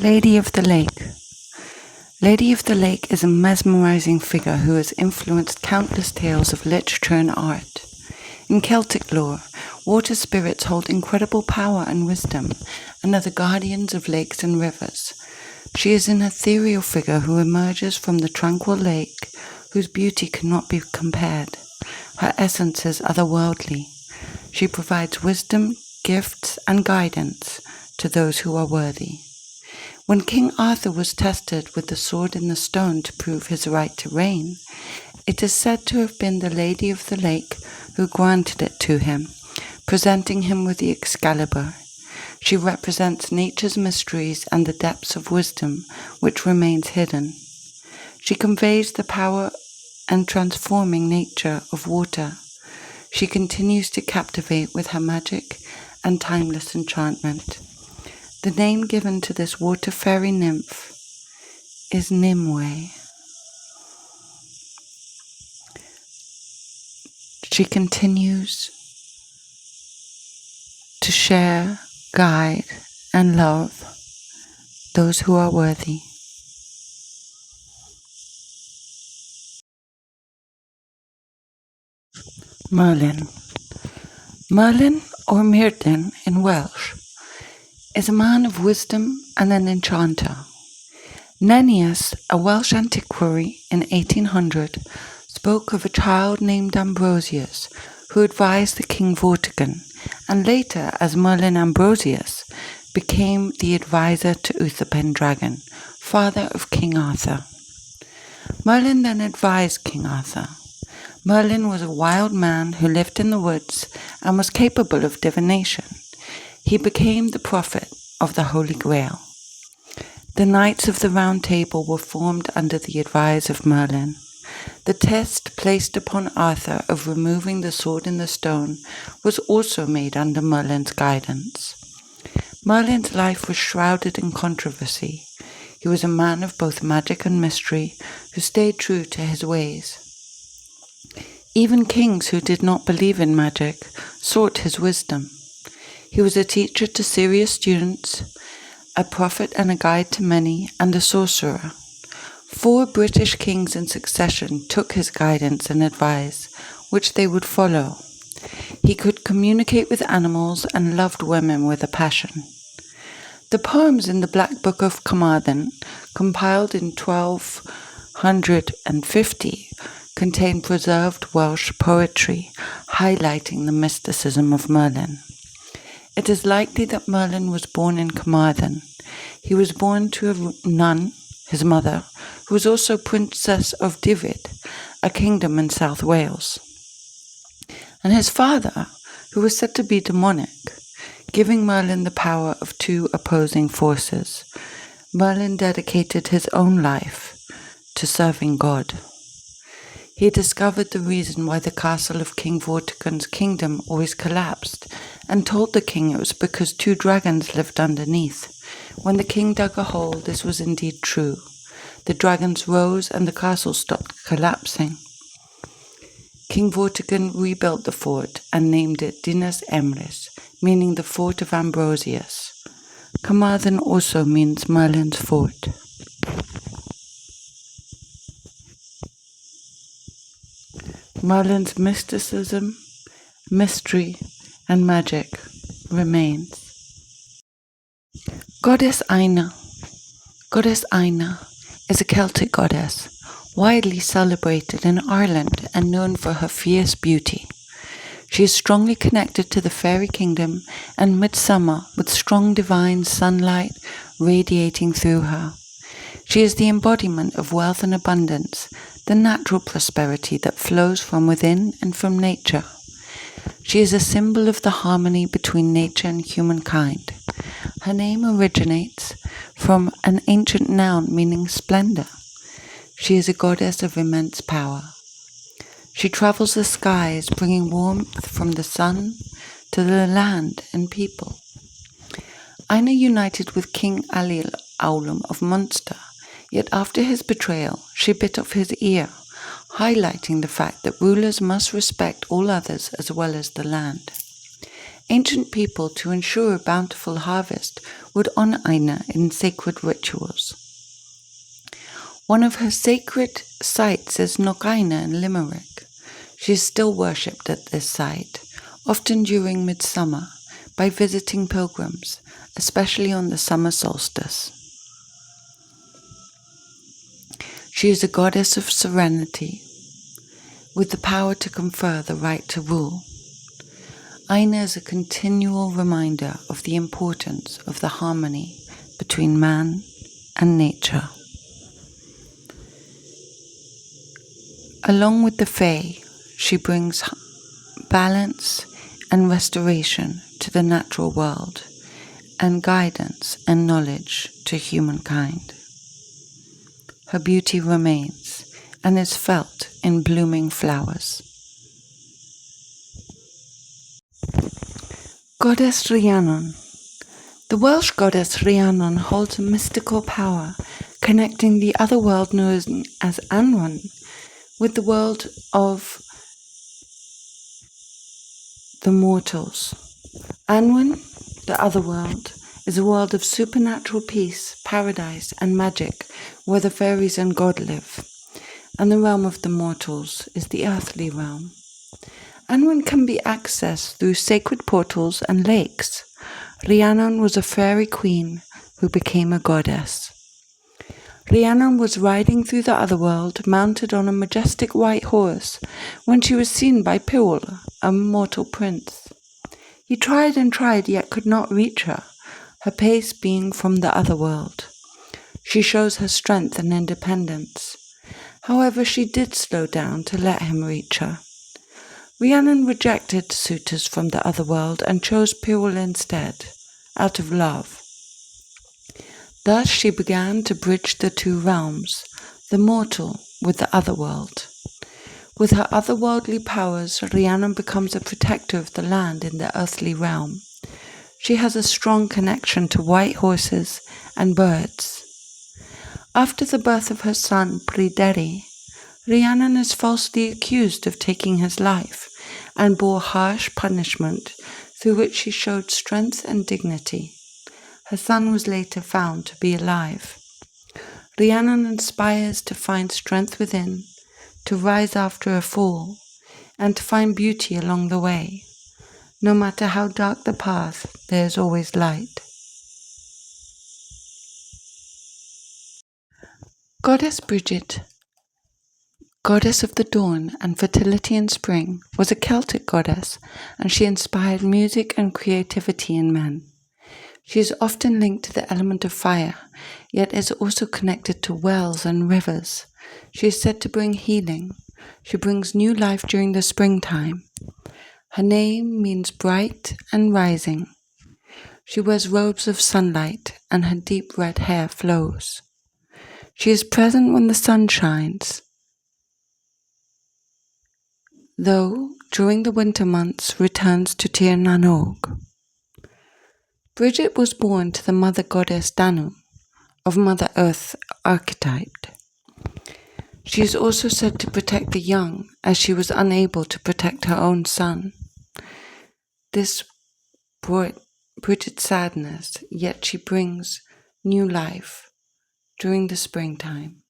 Lady of the Lake. Lady of the Lake is a mesmerizing figure who has influenced countless tales of literature and art. In Celtic lore, water spirits hold incredible power and wisdom and are the guardians of lakes and rivers. She is an ethereal figure who emerges from the tranquil lake, whose beauty cannot be compared. Her essence is otherworldly. She provides wisdom, gifts, and guidance to those who are worthy. When King Arthur was tested with the sword in the stone to prove his right to reign, it is said to have been the Lady of the Lake who granted it to him, presenting him with the Excalibur. She represents nature's mysteries and the depths of wisdom which remains hidden. She conveys the power and transforming nature of water. She continues to captivate with her magic and timeless enchantment. The name given to this water fairy nymph is Nimue. She continues to share, guide, and love those who are worthy. Merlin. Merlin, or Myrddin in Welsh, is a man of wisdom and an enchanter. Nennius, a Welsh antiquary in 1800, spoke of a child named Ambrosius who advised the King Vortigern, and later, as Merlin Ambrosius, became the advisor to Uther Pendragon, father of King Arthur. Merlin then advised King Arthur. Merlin was a wild man who lived in the woods and was capable of divination. He became the prophet of the Holy Grail. The Knights of the Round Table were formed under the advice of Merlin. The test placed upon Arthur of removing the sword in the stone was also made under Merlin's guidance. Merlin's life was shrouded in controversy. He was a man of both magic and mystery who stayed true to his ways. Even kings who did not believe in magic sought his wisdom. He was a teacher to serious students, a prophet and a guide to many, and a sorcerer. 4 British kings in succession took his guidance and advice, which they would follow. He could communicate with animals and loved women with a passion. The poems in the Black Book of Carmarthen, compiled in 1250, contain preserved Welsh poetry, highlighting the mysticism of Merlin. It is likely that Merlin was born in Carmarthen. He was born to a nun, his mother, who was also Princess of Dyfed, a kingdom in South Wales, and his father, who was said to be demonic, giving Merlin the power of 2 opposing forces. Merlin dedicated his own life to serving God. He discovered the reason why the castle of King Vortigern's kingdom always collapsed, and told the king it was because 2 dragons lived underneath. When the king dug a hole, this was indeed true. The dragons rose and the castle stopped collapsing. King Vortigern rebuilt the fort and named it Dinas Emrys, meaning the fort of Ambrosius. Carmarthen also means Merlin's fort. Merlin's mysticism, mystery, and magic remains. Goddess Aina. Goddess Aina is a Celtic goddess, widely celebrated in Ireland and known for her fierce beauty. She is strongly connected to the fairy kingdom and midsummer, with strong divine sunlight radiating through her. She is the embodiment of wealth and abundance, the natural prosperity that flows from within and from nature. She is a symbol of the harmony between nature and humankind. Her name originates from an ancient noun meaning splendor. She is a goddess of immense power. She travels the skies, bringing warmth from the sun to the land and people. Aina united with King Aulum of Munster, yet after his betrayal, she bit off his ear, highlighting the fact that rulers must respect all others as well as the land. Ancient people, to ensure a bountiful harvest, would honor Aina in sacred rituals. One of her sacred sites is Knockina in Limerick. She is still worshipped at this site, often during midsummer, by visiting pilgrims, especially on the summer solstice. She is a goddess of serenity, with the power to confer the right to rule. Aina is a continual reminder of the importance of the harmony between man and nature. Along with the Fae, she brings balance and restoration to the natural world, and guidance and knowledge to humankind. Her beauty remains and is felt in blooming flowers. Goddess Rhiannon. The Welsh goddess Rhiannon holds a mystical power connecting the other world known as Annwn with the world of the mortals. Annwn, the other world, is a world of supernatural peace, paradise, and magic where the fairies and God live, and the realm of the mortals is the earthly realm. Annwn can be accessed through sacred portals and lakes. Rhiannon was a fairy queen who became a goddess. Rhiannon was riding through the otherworld, mounted on a majestic white horse, when she was seen by Pwyll, a mortal prince. He tried and tried, yet could not reach her, her pace being from the otherworld. She shows her strength and independence. However, she did slow down to let him reach her. Rhiannon rejected suitors from the otherworld and chose Pwyll instead, out of love. Thus she began to bridge the two realms, the mortal with the otherworld. With her otherworldly powers, Rhiannon becomes a protector of the land in the earthly realm. She has a strong connection to white horses and birds. After the birth of her son, Pryderi, Rhiannon is falsely accused of taking his life and bore harsh punishment through which she showed strength and dignity. Her son was later found to be alive. Rhiannon inspires to find strength within, to rise after a fall, and to find beauty along the way. No matter how dark the path, there is always light. Goddess Bridget, goddess of the dawn and fertility in spring, was a Celtic goddess, and she inspired music and creativity in men. She is often linked to the element of fire, yet is also connected to wells and rivers. She is said to bring healing. She brings new life during the springtime. Her name means bright and rising. She wears robes of sunlight, and her deep red hair flows. She is present when the sun shines, though during the winter months returns to Tir na Nog. Bridget was born to the mother goddess Danu, of Mother Earth archetype. She is also said to protect the young, as she was unable to protect her own son. This brought Bridget sadness, yet she brings new life during the springtime.